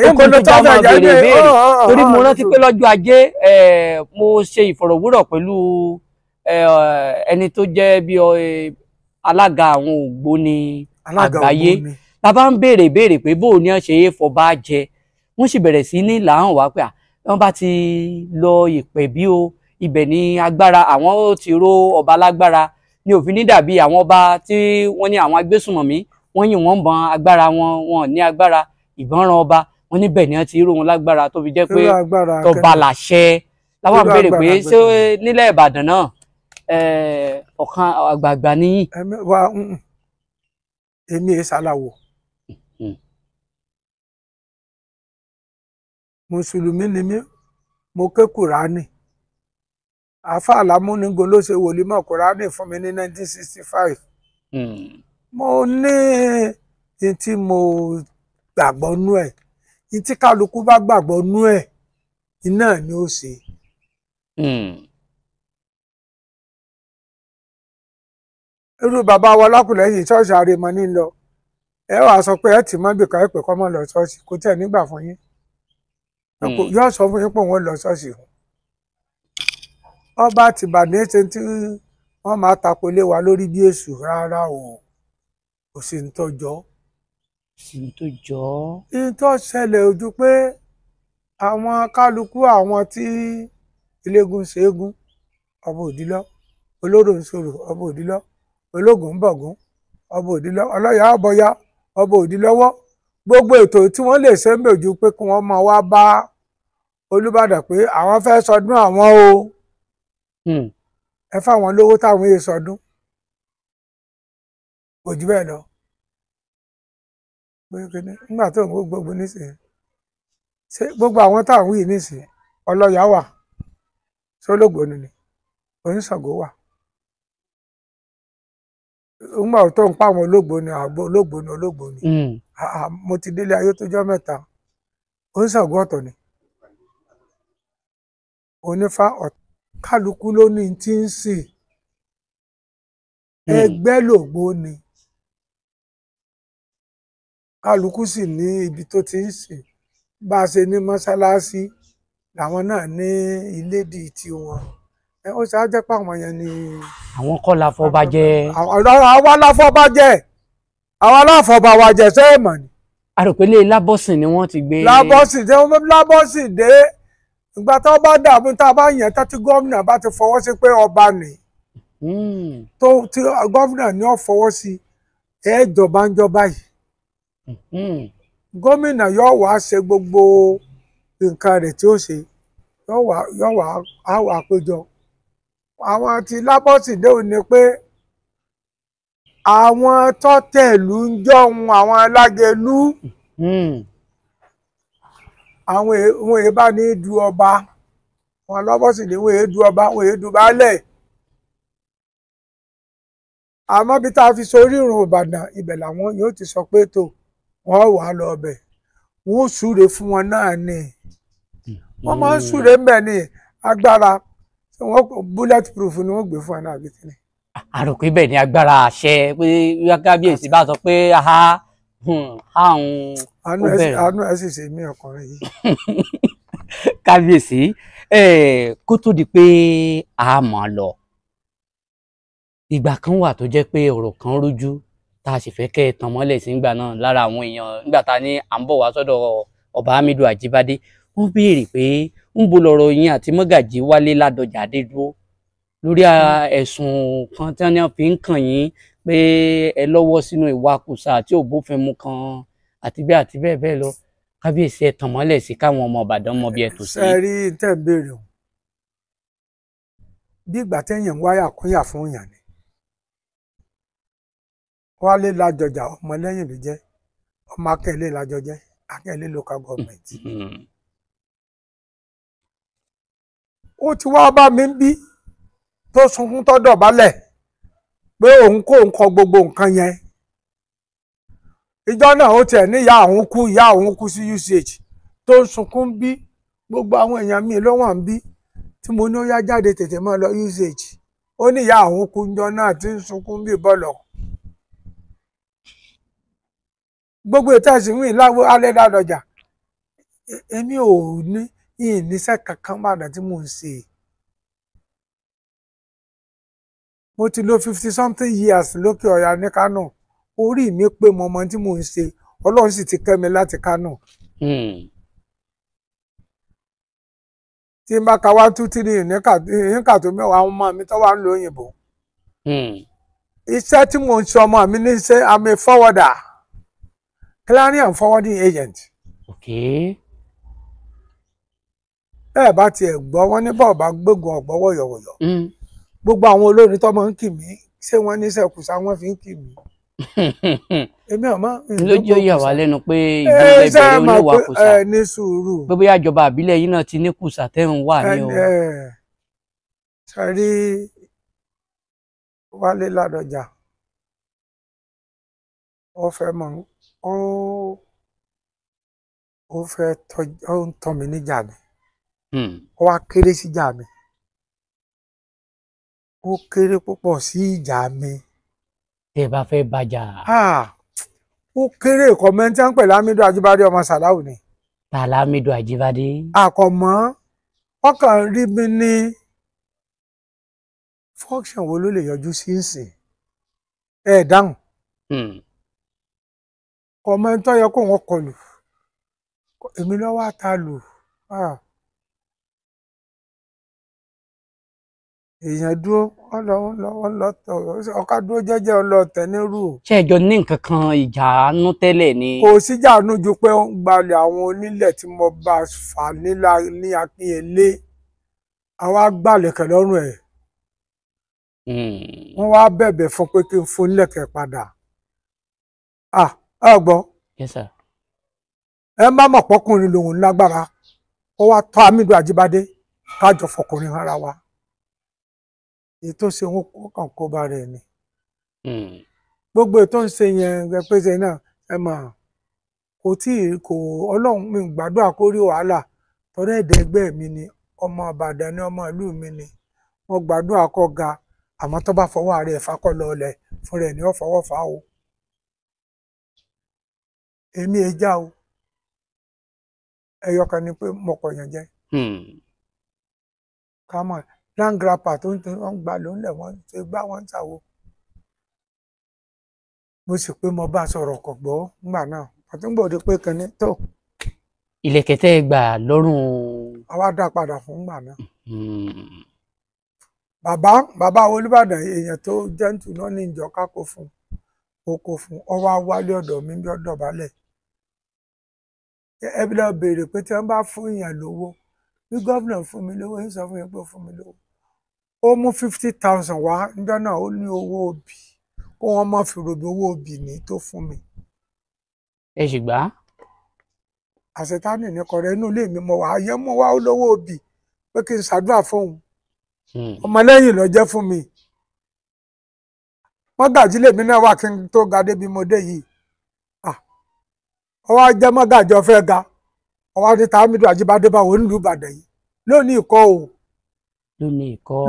i mo ti já máa béèrè béèrè torí mo rántí pé lọ́jọ́ ajé mo ṣe ìfọ̀rọ̀wérọ̀ pẹ̀lú ẹni tó jẹ́ bí alága àwọn ògbóni àgbáyé bàbá ń béèrè pé bóò ni wọ́n ṣe é fọba jẹ wọ́n sì bẹ̀rẹ̀ sí ní làwọn wá pé wọ́n bá ti lọ ìpẹ̀bí o ibẹ̀ ni agbára àwọn ó ti ró ọba lágbára ni òfin ní dàbí àwọn ọba tí wọ́n ní àwọn agbésùnmọ̀mí wọ́n yìn wọ́n bọn agbára wọn ní agbára ìbọn ran ọba wọ́n níbẹ̀ ni wọ́n ti rú wọn lágbára tó fi jẹ́ pé tọba làṣẹ láwọn béèrè pé ṣé nílẹ̀ Ìbàdàn náà ọ̀kan àgbààgbà níyì. èmi è ṣàlàwò mùsùlùmí ni mí mo ké kùránì àáfàá lámúnigun ló ṣe wòlímọ̀ kùránì fún mi ní 1965. mo ní ní tí mo gbàgbọ́ nú ẹ̀ ní tí kálukú bá gbàgbọ́ nú ẹ̀ iná ni ó ṣe. irú bàbá wa lákùlẹ́yìn ṣọ́ọ̀ṣì àrèmọ ní lọ ẹ wàá sọ pé ẹ tì mọ́ bìkan ẹ pè kọ́ mọ́ lọ ṣọ́ọ̀ṣì kò tẹ̀ nígbà fún yín yóò sọ fún yín pé òun lọ ṣọ́ọ̀ṣì fún ọba tìbàdàn ṣe tí wọ́n máa tako lé wa lórí bí èṣù rárá o kò sí ní tó jọ. sí ní tó jọ. ní tó ṣẹlẹ̀ ojú pé àwọn kálukú àwọn tí iléegun ṣeégún ọba òdìlọ olóró ń sòrò ọba òdìlọ ológun ń bọ̀gún ọba òdìlọ ọlọ́yà ọbọ̀yà ọba òdìlọ́wọ́ gbogbo ètò tí wọ́n lè ṣe ń bèjú pé kí wọ́n máa wá bá Olúbàdàn pé àwọn fẹ́ sọdún àwọn o ẹ fáwọn lówó táwọn èè sọdún kò jù bẹ́ẹ̀ lọ nígbà tó ń gbogbo nísìnyí ṣé gbogbo àwọn táwọn wí nísìnyí ọlọ́yà wà sólógbòónì ni oníṣàngó wà nígbà tó ń pa àwọn ológbòónì àgbo ológbòónì mo ti délé ayé tó jọ mẹ́ta oníṣàngó ọ̀tọ̀ ni onífá ọ̀tọ̀ kálukú ló ní tí ń sìn ẹgbẹ́ lògbóni kálukú sì ní ibi tó ti ń sìn bá a ṣe ní mọ́ṣáláṣí làwọn náà ní ilédì tiwọn ó ṣe á jẹ́ pé àwọn yẹn ni. àwọn kọ́ la fọbajẹ. àwa láfọbajẹ àwa láfọbàwàjẹ sẹ́ẹ̀mọ̀ ni. àròpélé lábọ́sìn ni wọ́n ti gbé. lábọ́sìn dé ìgbà tó bá dàbí tá a bá yàn tá tí gómìnà bá ti fọwọ́ sí pé ọba nì tó tí gómìnà ní ó fọwọ́ sí ẹ jọba ń jọba yìí gómìnà yóò wá ṣe gbogbo nǹkan rẹ̀ tí ó ṣe yóò wá á wà péjọ àwọn ti lábọ́sìndé ò ní pé àwọn tọ́tẹ̀lú ń jọ̀hún àwọn alágẹlú àwọn èèyàn bá ní du ọba wọn lábọ́sìndé wọn èèyàn du ọba wọn èèyàn du baálẹ̀ àmọ́ bí tá a fi sórí ìrùn Ìbàdàn ibẹ̀ làwọn yóò ti sọ pé tó wọ́n wà lọ ọbẹ̀ wọ́n súre fún wọn náà ni wọ́n máa ń súre ńbẹ̀ ní agbára bullet proof ni wọ́n gbé fún ẹ náà bí kíni. àròkè bẹ́ẹ̀ ni agbára àṣẹ pé kábíyèsí bá sọ pé àánú ẹ sì ṣe mí ọkùnrin yìí. kábíyèsí kó tó di pé a mọ̀ lọ ìgbà kan wà tó jẹ́ pé ọ̀rọ̀ kan rújú tá a sì fẹ́ kẹ́ ẹ tàn mọ́lẹ̀ sí nígbà náà lára àwọn èèyàn nígbà tá a ní à ń bọ̀ wá sọ́dọ̀ Ọba Hamidu Ajibade wọ́n béèrè pé ń bo lọ́rọ̀ yín àti Mọ́gàjí Wálé Ládọjà dé dúró lórí ẹ̀sùn kan tí wọ́n fi ń kàn yín pé ẹ lọ́wọ́ sínú ìwakùsà tí ò bófin mu kan àti bẹ́ẹ̀ bẹ́ẹ̀ lọ kábíyèsí ẹ tàn mọ́lẹ̀ sí káwọn ọmọ Ìbàdàn mọ bí ẹ tò sí. ṣe rí tẹ́ ń béèrè o bí ìgbà téèyàn ń wáyà kúnyà fún yàn ni Wálé Ládọjà ọmọlẹ́yìn ló jẹ́ ọmọ Akẹ́lẹ́ Ládọjà Akẹ́lẹ́ local government. ó ti wá bá mi bí tó sunkún tó dọ̀bálẹ̀ pé òun kò ń kọ gbogbo nǹkan yẹn ìjọ náà ó tiẹ̀ ní ìyá òun kú sí UCH tó ń sunkún bí gbogbo àwọn èèyàn mi ló wà ń bí tí mo ní ó yá jáde tètè máa lọ UCH ó ní ìyá òun kú ìjọ náà tí ń sunkún bí bọ́ọ̀lọ̀ gbogbo ìtẹ̀síwìn láwọ Wálé Ládọjà èmi ò ní ìníṣẹ́ kankan padà tí mò ń ṣe mo ti lò 50-something years lókè ọ̀yà ní Kánò orí mi pé mo mọ tí mò ń ṣe Ọlọ́run sì ti kẹ́ mi láti Kánò tí n bá ka 1 2 3 níkà tó mẹ́wàá àwọn ọmọ mi tó wà ń lo òyìnbó iṣẹ́ tí mò ń ṣe ọmọ mi ní ṣe I'm a forwarder, clearing and forwarding agent. Okay. Ẹ bá tiẹ̀ gbọ́ wọn ní bọ́ọ̀ bá gbégun ọ̀gbọ́ wọ̀yọ̀wọ̀yọ̀. Gbogbo àwọn olórin tó máa ń kì mí ṣé wọ́n ní sẹ́kùsà wọ́n fi ń kì mí. Èmi ọmọ lójú yà wá lẹ́nu pé ìgbélé bẹ̀rẹ̀ oníwà kùsà ní sùúrù. pé bóyá ìjọba àbílẹ̀ yìí náà ti ní kùsà tẹ́ ń wà ní o. Sẹ́rí Wálé Ládọjà ó fẹ́ mọ̀ ó fẹ́ tọ́ mi níjà mi. Ó wá kéré síjà mi. Ó kéré púpọ̀ sí ìjà mi. Tẹ́ bá fẹ́ bàjà. Ó kéré kọ́mẹ́ntì ń pè Hamidu Ajibade ọmọ Sàláwù ni. Ta Hamidu Ajibade. Àkọ́mọ́ ọkàn rí mi ní function wo ló lè yọjú sí ìsìn. Ẹ dáhùn. Kọ́mẹ́ntì yẹ kó wọ́n kọlù. Èmi lọ́wọ́ àtàlù. Èèyàn dúró ọlọ́tọ̀ ọ̀ká dúró jẹ́jẹ́ ọlọ́tẹ̀ nírú. Ṣé ẹjọ́ ní nǹkan kan ìjà àánú tẹ́lẹ̀ ni. Kò síjà àánú ju pé ó ń gbalẹ̀ àwọn onílẹ̀ tí mo bá fà ní Akínyẹlé àwọn agbálẹ̀kẹ̀ lọ́rùn ẹ̀. Wọ́n wá bẹ̀bẹ̀ fún pé kí n fún nílẹ̀kẹ̀ padà. Ọgbọ́n. Yes sir. Ẹ má mọ̀ pọ́kùnrin lòun lágbára ó wá tọ́ Hamidu Ajibade kájọ fọkùnrin ara wa. Ètò ṣe wọn kàn kó bá rẹ̀ ni. Gbogbo ètò ń ṣe yẹn pèsè náà ẹ mà kò Ọlọ́run mi gbàdúrà kó rí wàhálà torí ẹ̀dẹ̀ ẹgbẹ́ mi ni ọmọ Ìbàdàn ni ọmọ ìlú mi ni mo gbàdúrà kó ga àmọ́ tó bá fọwọ́ rẹ̀ fakọ́ lọ́ọ̀lẹ̀ fún rẹ̀ ni ó fọwọ́ fà o. Èmi ẹja o ẹyọkan ni pé mo kọ̀ yàn jẹ́. Ká mọ̀ láǹgrapà tó ń gbà ló ń lẹ̀ wọ́n ṣe gbá wọn ń ṣàwo. Mo sì pé mo bá sọ̀rọ̀ kọ̀ gbọ́ ńgbà náà àtúngbòde pé kẹ́ni tó. Ìlẹ̀kẹ̀ tẹ́ ẹ gbà lọ́rùn. Àwa dá padà fún ńgbà náà. Bàbá Olúbàdàn èèyàn tó jẹ́ǹtù náà ní ìjọ kákó fún oko fún ọwọ́ wálé ọ̀dọ̀ mi bí ọ̀dọ̀ balẹ̀. Ẹbí lọ béèrè pé tí wọ́n bá fún èèyàn lówó bí gómìnà fún mi lówó ń sọ fún yẹn pé ó fún mi lówó. Ó mú 50,000 wá níjọ́ náà ó ní owó òbí kó wọ́n má fi rògbò owó òbí ní tó fún mi. Ẹ sì gbà. Àṣetánì ní kọrẹ inú ilé mi mo wà á yẹ mọ wá ó lówó òbí pé kí n ṣàdúrà fóun. Ọmọlẹ́yìn ló jẹ́ fún mi. Mọ́gàjí lèmi náà wà kí n tó ga débi mo dé yìí. Ọwọ́ jẹ́ mọ́gàjí ọ̀fẹ́ ga ọwọ́ ní Hamidu Ajibade báwo nílùú Ìbàdàn yìí lónìí ìkọ́ o.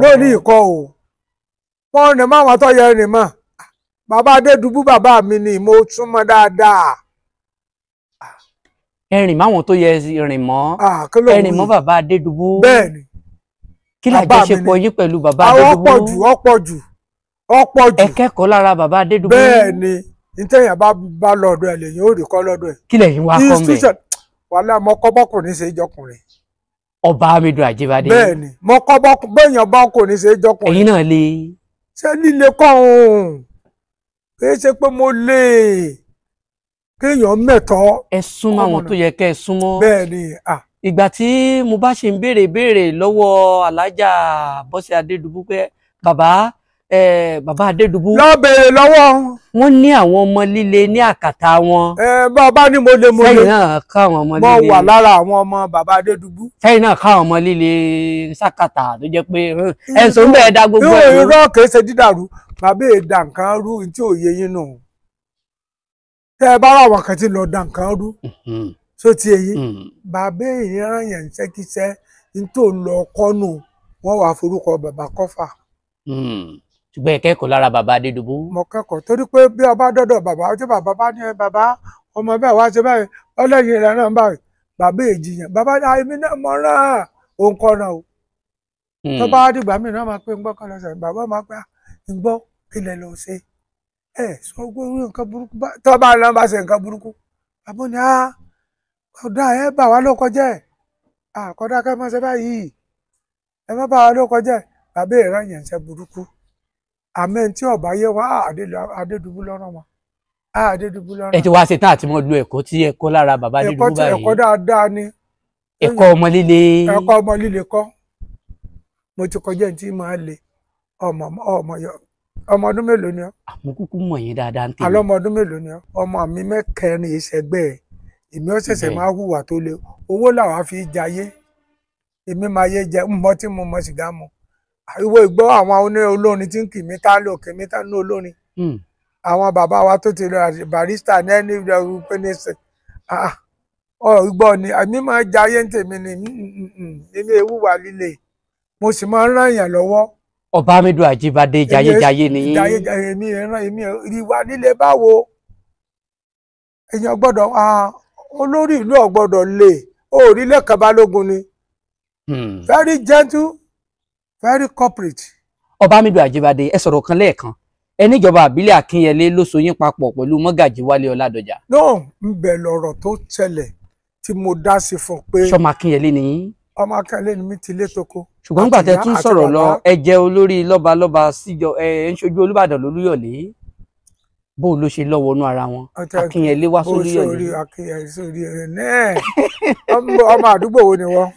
Lónìí ìkọ́ o. Wọ́n rìn mọ́ àwọn tó yẹ rìn mọ́. Bàbá Adédùbú bàbá mi ni mo súnmọ́ dáadáa. Ẹrìn máwọn tó yẹ rìn mọ́. Ẹrìn mọ́ bàbá Adédùbú. Bẹ́ẹ̀ni. Kí làjọṣepọ̀ yín pẹ̀lú bàbá Adédùbú? Ọ̀pọ̀ jù. Ẹ kẹ́kọ̀ọ́ lára bàbá Adédùbú. Bẹ́ẹ̀ni ntẹ̀yìn bá lọ́dọ̀ ẹ̀ lẹ́yìn ó rí kọ́ lọ́dọ̀ ẹ̀. Kí lẹ̀yin wá kọ́ mbẹ̀? Wàhálà mọ́kọ́bọ́kùnrin ṣe é jọkùnrin. Ọba Hamidu Ajibade. Bẹ́ẹ̀ni mọ́kọ́bọ́kùn bẹ́ẹ̀yàn bá kò ní ṣe é jọkùnrin. Ẹ̀yin náà le. Ṣé líle kọ́ òun? Kì í ṣe pé mo lè kéèyàn mẹ́tọ́. Ẹ súnmọ́ àwọn tó yẹ kẹ́ ẹ súnmọ́. Bẹ́ẹ̀ni. Ìgbà tí mo bá ṣe ń béèrè lọ́wọ́ Alájà Bọ́sẹ̀ Adédùbú pé bàbá Adédùbú. Lọ béèrè lọ́wọ́. Wọ́n ní àwọn ọmọ líle ní àkàtà wọn. Bàbá ní mo lè. Sẹ́yìn náà ká àwọn ọmọ líle. Mo wà lára àwọn ọmọ bàbá Adédùbú. Sẹ́yìn náà ká àwọn ọmọ líle sákàtà tó jẹ́ pé ẹ̀sùn bẹ́ẹ̀ dá gbogbo ẹ̀. Irọ́ kìí ṣe dídàrú bàbá èdà nǹkan rú tí ò yé yín nù. Tẹ́ ẹ bá wà wọn kan tí lọ da nǹkan rú. Só ti èyí bàbá èèyàn yẹn ń ṣẹ́kíṣẹ́ ní tó ń lọ kọ́nù wọ́n wàá forúkọ bàbá kọ́fà. Ṣùgbọ́n ẹ kẹ́kọ̀ọ́ lára bàbá Adédùbú. Mo kẹ́kọ̀ọ́ torí pé bí ọba dọ́dọ̀ bàbá tí bàbá bá ní bàbá ọmọ bẹ́ẹ̀ wá ṣe báyìí ọlẹ́yìn rẹ̀ náà báyìí bàbá èjìyàn bàbá èmi náà mọ̀ rán òun kọ́ náà o. Tó bá dìgbà mí náà máa pé ń gbọ́ kọ́ lọ́sẹ̀ bàbá máa pẹ́ ń gbọ́ kí lẹ lọ ṣe. Sọ gbórí nǹkan burúkú tó bá náà bá ṣe nǹkan burúkú. Bàbá ni ọ̀dà ẹ bà wá ló kọjá kọ́dà ká má ṣe báyìí ẹ má bà wá ló kọjá bàbá ìran yẹn ṣe burúkú. àmẹ́ tí ọ̀bá yẹ wá Adédùbú lọ́rọ̀ wọn Adédùbú lọ́rọ̀. ẹ ti wá ṣe tán àti mọ lu ẹ̀kọ́ tí ẹ kọ́ lára bàbá Adédùbú báyìí. ẹ̀kọ́ dáadáa ni. ẹ̀kọ́ ọmọ líle. ẹ̀kọ́ ọmọ líle kọ́ mo ti kọjá tí màá le ọmọ ọdún mélòó ni ọ. àmọ́ kúkú mọ̀ yín dáadáa ń tèmi. àlọ́ ọmọ ọdún mélòó ni ọ. ọmọ mi mẹ́kẹrin ìṣẹ́gbẹ́ ẹ̀ èmi ó ṣẹ̀ṣẹ̀ máa hùwà tó le owó làwa fi jayé èmi máa yé jẹ mọ tí mo mọ sìgá mu ìwọ ìgbọ́ àwọn olórin tí ń kì mí tá lókè mí tá ní olórin àwọn bàbá wa tó ti lọ barista ní ẹni ìjọba pé ní ṣe ìgbọ́ ni èmi máa jayé ń tèmi ni èmi ewúwà líle mo sì máa ń ràn yàn lọ́wọ́. Ọba Hamidu Ajibade jayéjayé ni yín. èmi ìwà líle báwo èèyàn gbọ́dọ̀ olórí ìlú ọ̀gbọ́dọ̀ lè orílẹ̀ kan balógun ni very gentle very corporate. Ọba Hamidu Ajibade ẹ sọ̀rọ̀ kan lẹ́ẹ̀kan ẹ níjọba àbílẹ̀ Akínyẹlé ló so yín papọ̀ pẹ̀lú Mọ́gàjí Wálé Ọládọjà. náà ń bẹ̀ lọ̀rọ̀ tó ṣẹlẹ̀ tí mo dá sí fún pé. sọmọ Akínyẹlé ni yín. ọmọ Akínyẹlé ni mi ti lé toko. ṣùgbọ́n nígbà tẹ́ tún sọ̀rọ̀ lọ ẹ jẹ́ olórí lọ́balọ́ba síjọ ẹ ń ṣojú Olúbàdàn lólúyọ̀lé bó ló ṣe lọ́wọ́ inú ara wọn Akínyẹlé wá sólúyọ̀lé. sórí Akínyẹlé sórí ẹ̀ náà ọmọ àdúgbò wo ni wọ́n.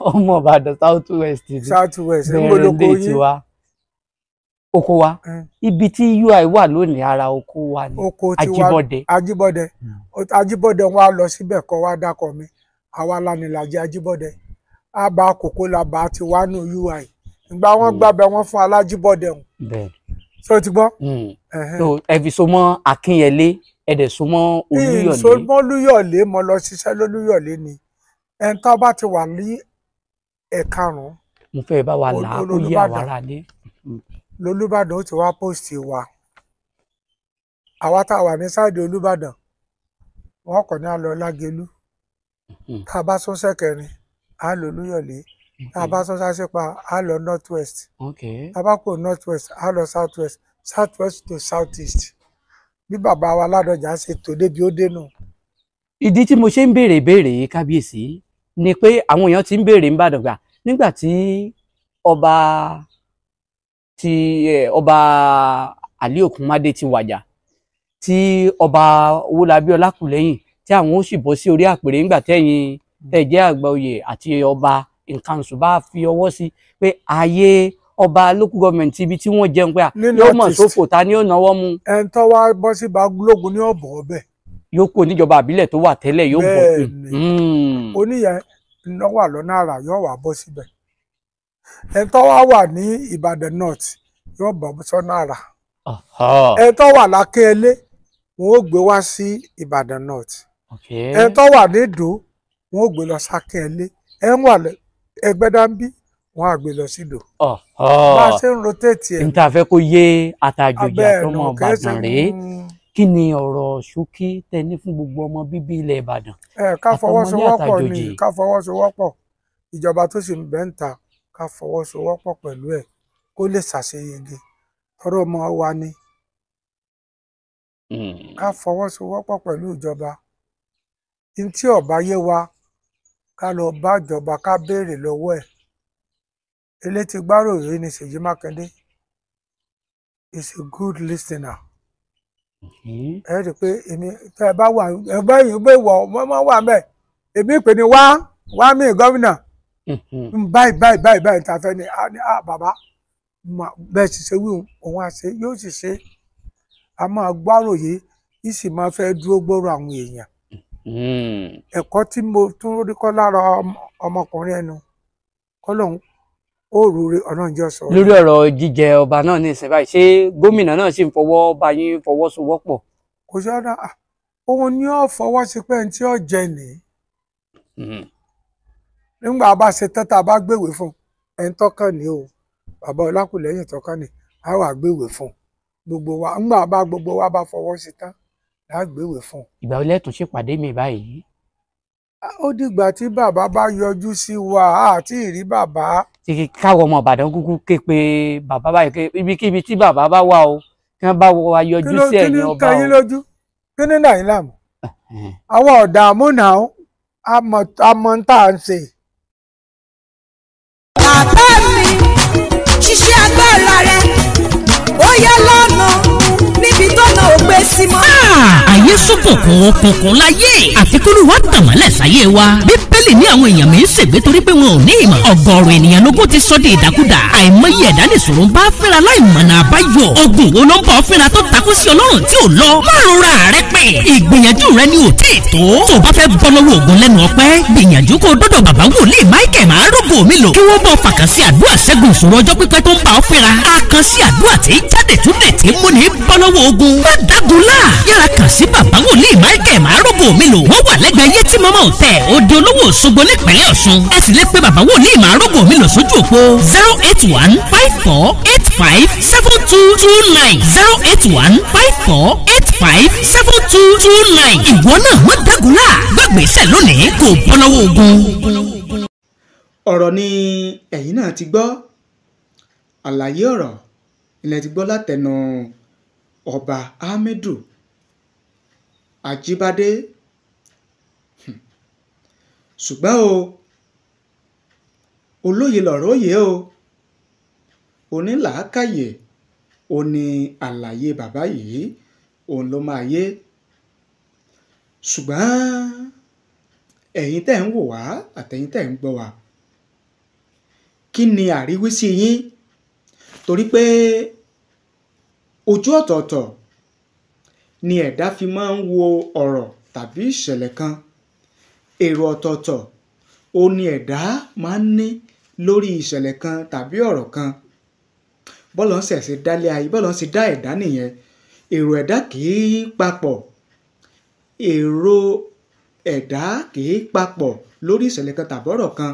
ọmọ Ìbàdàn South West ni South West ńgbòlókò yín oko wa ibi tí UI wà lónìí ara oko wa ni Ajibode wa lọ síbẹ̀ kọ́ wa dákọ̀ mi àwa lánìlàjì Ajibode àbá kòkó làbá ti wá ní UI ìgbà wọn gbàbẹ wọn fún Alájíbọdẹ hùn so ti gbọ́. so ẹ fi so mọ́ Akínyẹlé ẹ dẹ̀ so mọ́ Olúyọ̀lé. so mọ́ Olúyọ̀lé mo lọ ṣiṣẹ́ lólúyọ̀lé ni ẹni tó bá ti wà ní ẹ̀karùn-ún. mo fẹ́ bá wa là á kó yé àwa ara lé. lolúbàdàn ó ti wá pósìtì wa àwa tá a wà ní sáìdì Olúbàdàn wọn kò ní a lọ Lágelú tá a bá sún sẹ́kẹ̀rin a lọ Olúyọ̀lé tá a bá sún Sáṣípa a lọ North West tá a bá kó North West a lọ South West South West to South East bí bàbá wa Ládọjà ṣe tò débi ó dénú. ìdí tí mo ṣe ń béèrè ìbéèrè kábíyèsí ni pé àwọn èèyàn ti ń béèrè ń bàdàn gbà nígbà tí ọba Ali Okunmade ti wàjà tí ọba Owólabí Ọlákùlẹ́yìn tí àwọn ó sì bọ́ sí orí àpèrè nígbà tẹ́yìn tẹ́ jẹ́ àgbà oyè àti ọba nkanṣu bá fi ọwọ́ sí pé ààyè ọba local government ibi tí wọ́n jẹun pé yóò mọ̀ sófò ta ni ó náwó mú. ẹn tó wá bọ́ sí Balógun ní ọ̀bọ̀ ọbẹ̀. yóò kó níjọba àbílẹ̀ tó wà tẹ́lẹ̀ yóò bọ̀. oníyẹn iná wà lọ́nà àrà yóò wà bọ́ síbẹ̀. ẹn tó wá wà ní Ìbàdàn North yóò bọ̀ sọ́nà àrà. ẹn tó wà l'Akínyẹlé wọn ó gbé wá sí Ìbàdàn North. ẹn tó wà ní Ìdó wọn ó gbé lọ sí Akínyẹlé ẹn wà Ẹgbẹ́dàmbí wọn á gbé lọ sí Ìdó. bá a ṣe ń rotate ẹ̀. níta fẹ́ kó yé àtàjòjì àtọmọ Ìbàdàn rèé kí ni ọ̀rọ̀ ṣókí tẹni fún gbogbo ọmọ bíbí ilẹ̀ Ìbàdàn. ká fọwọ́sowọ́pọ̀ ni ká fọwọ́sowọ́pọ̀ ìjọba tó sì ń bẹ́ ń ta ká fọwọ́sowọ́pọ̀ pẹ̀lú ẹ̀ kó lè ṣàṣeyege ọ̀rọ̀ ọmọ wa ni. ká fọwọ́sowọ́pọ̀ pẹ̀lú ìjọba tí ọba yé wa ká lọ bá ìjọba ká béèrè lọ́wọ́ ẹ̀. elétí gbáròyé ni Ṣèyí Mákindé is a good listener. ẹ rí i pé èmi tẹ ẹ bá wà ẹ bá yìí pé wọ́n wà mẹ́ èmi pè ní wá mí gómìnà báyìí ta fẹ́ ni bàbá bẹ́ẹ̀ sì ṣe wí òun àṣẹ yóò sì ṣe a máa gbáròyé yìí sì máa fẹ́ dúró gbòòrò àwọn èèyàn. ẹ̀kọ́ tí mo tún rí kọ́ lára ọmọkùnrin ẹnu kọ́ lóun ó rúre ọlọ́run jẹ́ sọ. lórí ọ̀rọ̀ jíjẹ ọba náà ní ìsìn báyìí ṣé gómìnà náà sì ń fọwọ́ bá yín fọwọ́sowọ́pọ̀. kò sí ọ̀dà òun ni ó fọwọ́ sí pé tí ó jẹ ní. nígbà bá ṣe tẹ́tà bá gbèwé fún ẹni tọ́kàn ní o bàbá Ọlákùlẹ́yìn tọ́kàn ní á wà gbèwé fún gbogbo wa nígbà bá gbogbo wa bá fọwọ́ sí tán á gbèwé fún. ìgbà wo lẹ́tùn ṣèpàdé mi báyìí. ó dìgbà tí bàbá bá yọjú sí wa àti ìrí bàbá. káwọ ọmọ Ìbàdàn kúkú ké pe bàbá báyìí pé ibikíbi tí bàbá bá wà o kí wọ́n bá wa yọjú sí ẹ̀yìn ọba o. kí ni ń tẹ̀yìn lójú kí ni náà yín láàmú. àwọn ọ̀dààmú náà àmọ́ ń tà ń ṣe. bàbá mi ṣiṣẹ́ agbára rẹ̀ yẹ lọ́nà níbi tó náà ò gbé sí mọ́. ayé sọ́kùnkùn kùnkùn láyé àfikúnú wa tàmọ́lẹ̀ sáyé wa bíbélì ní àwọn èèyàn mi ń ṣègbé torí pé wọn ò ní ìmọ̀ ọ̀gọ̀ọ̀rọ̀ ènìyàn lógún ti sọ di ìdàkudà àìmọye ẹ̀dá nìṣòro ń bá fẹ́ra láìmọ̀nà àbáyọ ogun wo ló ń bọ̀ fẹ́ra tó takú sí ọlọ́run tí ò lọ márùn ra rẹ pé ìgbìyànjú rẹ ni ò tí ì tó tó bá fẹ́ bọ́ lọ́wọ́ ogun lẹ́nu ọpẹ́ gbìyànjú kó dọ́dọ̀ bàbá wòlíì Michael máa rògbò mi lò kí wọ́n bọ̀ fàkànsí àdúrà ṣẹ́gun ìṣòro ọjọ́ pípẹ́ tó ń bá ọ fẹ́ra àkànsí àdúrà tí jáde tún lè tí mú ní bọ́ lọ́wọ́ ogun má dágunlá yára kàn sí bàbá wòlíì Michael máa rògbò mi lò wọ́n wà lẹ́gbẹ̀ẹ́ yẹtí mọ́mọ́ òtẹ́ òde olówó Òṣogbo nípínlẹ̀ Ọ̀ṣun ẹ sì lè pe bàbá wòlíì máa rògbò mi lò sójú òpó 08154857229 08154857229 ìwọ náà má dágunlá gbàgbésẹ̀ lónìí kò bọ́ lọ́wọ́ ogun. ọ̀rọ̀ ni ẹ̀yin náà ti gbọ́ àlàyé ọ̀rọ̀ ilẹ̀ ti gbọ́ látẹnu Ọba Hamidu Ajibade ṣùgbọ́n o olóye lọ̀rọ̀ òye o onílàákàyè ó ní àlàyé bàbá yìí òun ló máa yé ṣùgbọ́n ẹ̀yin tẹ́ ń wò wá àtẹ̀yin tẹ́ ń gbọ́ wá kí ni àríwísí yín torí pé ojú ọ̀tọ̀ọ̀tọ̀ ni ẹ̀dá fi máa ń wo ọ̀rọ̀ tàbí ìṣẹ̀lẹ̀ kan èrò ọ̀tọ̀ọ̀tọ̀ ó ní ẹ̀dá máa ń ní lórí ìṣẹ̀lẹ̀ kan tàbí ọ̀rọ̀ kan bọ́lọ̀ ń ṣẹ̀ṣẹ̀ dálé ayé bọ́lọ̀ ń ṣe dá ẹ̀dá nìyẹn èrò ẹ̀dá kìí papọ̀ èrò ẹ̀dá kìí papọ̀ lórí ìṣẹ̀lẹ̀ kan tàbí ọ̀rọ̀ kan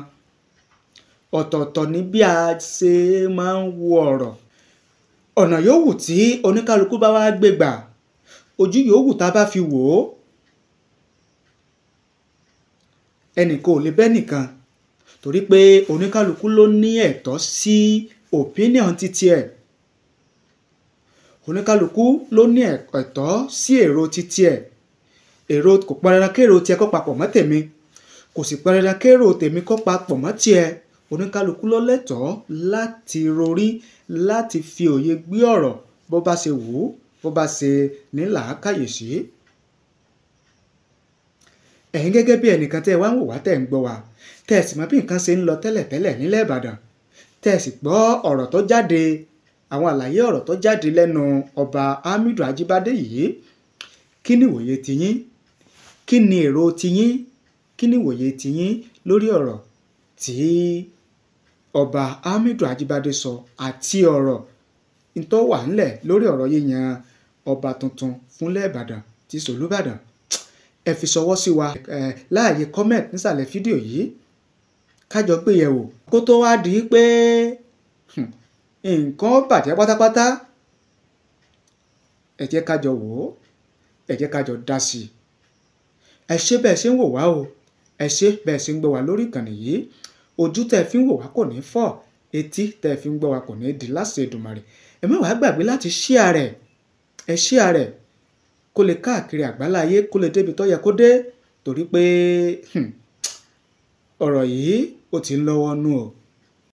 ọ̀tọ̀ọ̀tọ̀ ni bí a ṣe máa ń wo ọ̀rọ̀ ọ̀nà yòówù tí oníkálukú bá wá gbé gbà ojú yòówù tá a bá fi wò ó ẹnìkan ò lè bẹ́ nìkan torí pé oníkálukú ló ní ẹ̀tọ́ sí opinion títí ẹ̀ oníkálukú ló ní ẹ̀tọ́ sí èrò títí ẹ̀ èrò kò pọn dandan kérò tiẹ̀ kó papọ̀ mọ́ tèmi kò sì pọn dandan kérò tèmi kó papọ̀ mọ́ tiẹ̀ oníkálukú ló lẹ́tọ̀ọ́ láti rorí láti fi òye gbé ọ̀rọ̀ bó bá ṣe wù ú bó bá ṣe ní làákàyè sí. ẹ̀yin gẹ́gẹ́ bí ẹnìkan tẹ́ ẹ wá ń wò wá tẹ́ ẹ ń gbọ́ wa tẹ́ ẹ sì mọ̀ bí nǹkan ṣe ń lọ tẹ́lẹ̀tẹ́lẹ̀ nílẹ̀ Ìbàdàn tẹ́ ẹ sì gbọ́ ọ̀rọ̀ tó jáde àwọn àlàyé ọ̀rọ̀ tó jáde lẹ́nu Ọba Hamidu Ajibade yìí kí ni ìwòye tiyín kí ni èrò tiyín kí ni ìwòye tiyín lórí ọ̀rọ̀ tí Ọba Hamidu Ajibade sọ àti ọ̀rọ̀ tó wà ńlẹ̀ lórí ọ̀rọ̀ yíyan ọba tuntun fúnlẹ̀ Ìbàdàn tí Olúbàdàn ẹ fi ṣọwọ́ sí wa láàyè comment nísàlẹ̀ fídíò yìí kájọ gbé yẹ̀wò kó tó wá di pé nǹkan bàjẹ́ pátápátá ẹ jẹ́ kájọ wò ó ẹ jẹ́ kájọ dá sí i ẹ ṣé bẹ́ẹ̀ ṣe ń wò wá o ẹ ṣé bẹ́ẹ̀ ṣe ń gbọ́ wá lórí ìkànnì yìí ojú tẹ́ fi ń wò wá kò ní fọ́ etí tẹ́ fi ń gbọ́ wá kò ní di láṣẹ Èdùmàrè ẹ má wàá gbàgbé láti share rẹ̀ ẹ share rẹ̀ kó lè káàkiri àgbáláyé kó lè débi tó yẹ kó dé torí pé ọ̀rọ̀ yìí ó ti ń lọ́wọ́ nú o.